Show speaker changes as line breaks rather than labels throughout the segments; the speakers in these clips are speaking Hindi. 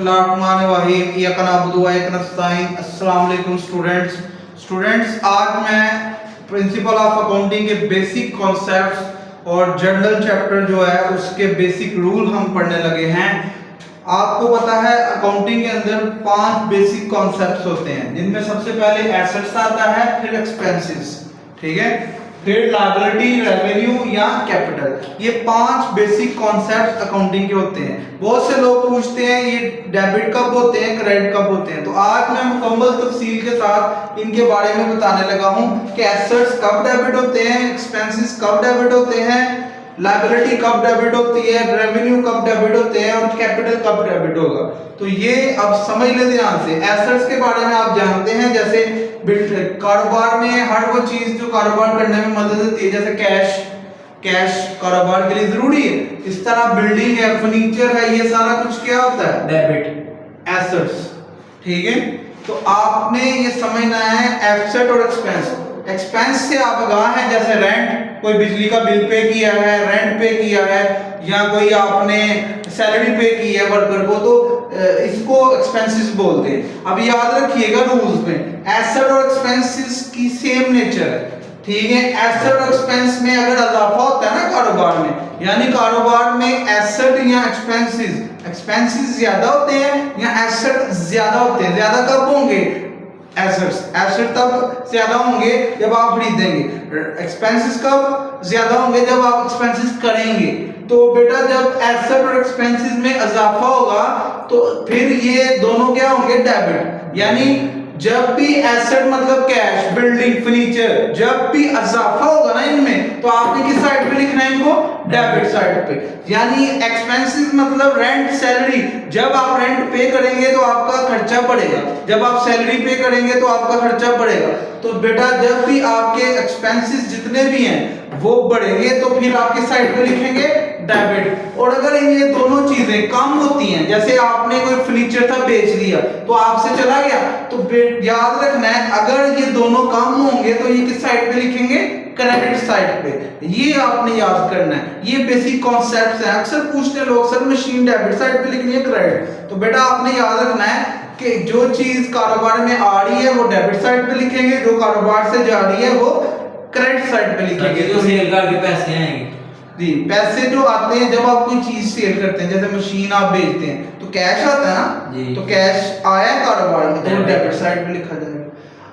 अस्सलाम स्टूडेंट्स, आज मैं प्रिंसिपल ऑफ अकाउंटिंग के बेसिक कॉन्सेप्ट्स और जनरल चैप्टर जो है उसके बेसिक रूल हम पढ़ने लगे हैं। आपको पता है अकाउंटिंग के अंदर 5 बेसिक कॉन्सेप्ट्स होते हैं, जिनमें सबसे पहले एसेट्स आता है, फिर एक्सपेंसेस, ठीक है, फिर लायबिलिटी, रेवेन्यू या कैपिटल। ये 5 बेसिक कॉन्सेप्ट्स अकाउंटिंग के होते हैं। बहुत से लोग पूछते हैं ये डेबिट कब होते हैं, क्रेडिट कब होते हैं। तो आज मैं मुकम्मल तफसील के साथ इनके बारे में बताने लगा हूं कि एसेट्स कब डेबिट होते हैं, एक्सपेंसेस कब डेबिट होते हैं, लायबिलिटी कब डेबिट होती है, रेवेन्यू कब डेबिट होते हैं और कैपिटल कब डेबिट होगा। तो ये अब समझ ले ध्यान से। एसेट्स के बारे में आप जानते हैं, जैसे कारोबार में हर वो चीज जो कारोबार करने में मदद देती है, जैसे कैश कारोबार के लिए जरूरी है। इस तरह बिल्डिंग है, फर्नीचर है, ये सारा कुछ क्या होता है, डेबिट एसेट्स, ठीक है। तो आपने ये समझना है एसेट और एक्सपेंस। एक्सपेंस से आप आगाह हैं, जैसे रेंट, कोई बिजली का बिल पे किया है, रेंट पे किया है, या कोई आपने सैलरी पे की है वर्कर को, तो इसको एक्सपेंसेस बोलते हैं। अब याद रखिएगा रूल्स में एसेट और एक्सपेंसेस की सेम नेचर है, ठीक है। एसेट और एक्सपेंस में अगर इजाफा होता है ना कारोबार में, यानी कारोबार में एसेट या एक्सपेंसेस ज्यादा होते हैं या एसेट ज्यादा होते हैं। ज्यादा कब होंगे, एसेट तब ज्यादा होंगे जब आप खरीदेंगे, एक्सपेंसेस कब ज्यादा होंगे, जब आप एक्सपेंसेस करेंगे। तो बेटा जब एसेट और एक्सपेंसेस में इजाफा होगा तो फिर ये दोनों क्या होंगे, डेबिट। यानी जब भी एसेट मतलब कैश, बिल्डिंग, फर्नीचर, जब भी इजाफा होगा ना इनमें, तो आपने किस साइड पे लिखना है इनको, डेबिट साइड पे। यानी एक्सपेंसेस मतलब रेंट, सैलरी, जब आप रेंट पे करेंगे तो आपका खर्चा बढ़ेगा, जब आप सैलरी पे करेंगे तो आपका खर्चा बढ़ेगा। तो बेटा जब भी आपके एक्सपेंसेस जितने भी हैं वो बढ़ेंगे तो फिर आपके साइड पे लिखेंगे डेबिट। और अगर ये दोनों चीजें कम होती हैं, जैसे आपने कोई फर्नीचर था बेच दिया तो आपसे चला गया, तो याद रखना है अगर ये दोनों कम होंगे तो ये किस साइड पे लिखेंगे, क्रेडिट साइड पे। ये आपने याद करना है, ये बेसिक कॉन्सेप्ट्स हैं। अक्सर पूछते हैं लोग सर मशीन डेबिट साइड पे लिखनी है क्रेडिट, तो बेटा आपने याद रखना है कि जो चीज कारोबार में आ रही है वो डेबिट साइड पे लिखेंगे, जो कारोबार से जा रही है वो क्रेडिट साइड पे लिखेंगे।
तो सेल करके पैसे आएंगे
जी, पैसे जो आते हैं जब आप कोई चीज सेल करते हैं, जैसे मशीन आप बेचते हैं तो कैश आता है ना, तो कैश आया कारोबार में तो डेबिट साइड पे लिखा जाएगा।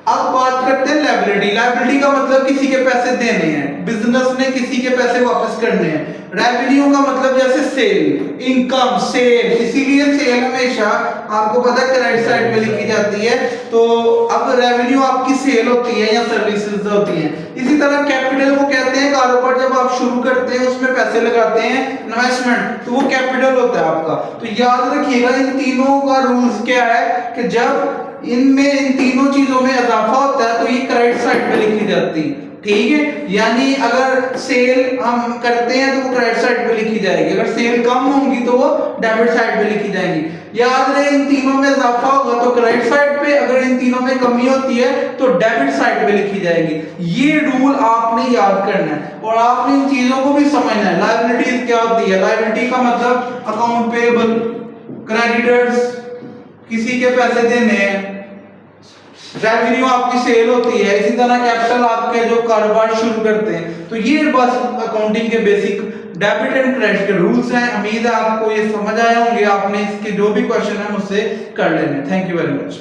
अब बात करते हैं लायबिलिटी। लायबिलिटी का मतलब किसी के पैसे देने हैं, बिजनेस ने किसी के पैसे वापस करने हैं। रेवेन्यू का मतलब जैसे सेल, इनकम, सेल, इसीलिए सेल हमेशा आपको पता है क्रेडिट साइड पे लिखी जाती है। तो अब रेवेन्यू आपकी सेल होती है या सर्विसेज होती हैं। इसी तरह कैपिटल को कहते हैं कारोबार जब आप शुरू करते हैं उसमें पैसे लगाते हैं, इन्वेस्टमेंट, तो वो कैपिटल होता है आपका। तो याद रखिएगा इन तीनों का रूल्स क्या है कि जब इनमें इन तीनों चीजों में इजाफा होता है तो ये क्रेडिट साइड पे लिखी जाती है, ठीक है। यानी अगर सेल हम करते हैं तो वो क्रेडिट साइड पे लिखी जाएगी, अगर सेल कम होंगी तो वो डेबिट साइड पे लिखी जाएंगी। याद रहे इन तीनों में इजाफा होगा तो क्रेडिट साइड पे, अगर इन तीनों में कमी होती है तो डेबिट साइड पे लिखी जाएगी। ये रूल आपने याद करना है और आपने इन चीजों को भी समझना है। लायबिलिटीज क्या होती है, लायबिलिटी का मतलब अकाउंट पेएबल, क्रेडिटर्स किसी के पैसे देने हैं, रेवेन्यू आपकी सेल होती है, इसी तरह कैपिटल आपके जो कारोबार शुरू करते हैं। तो ये बस अकाउंटिंग के बेसिक डेबिट एंड क्रेडिट के रूल्स हैं। उम्मीद है आपको ये समझ आए होंगे। आपने इसके जो भी क्वेश्चन है मुझसे कर लेने। Thank you very much.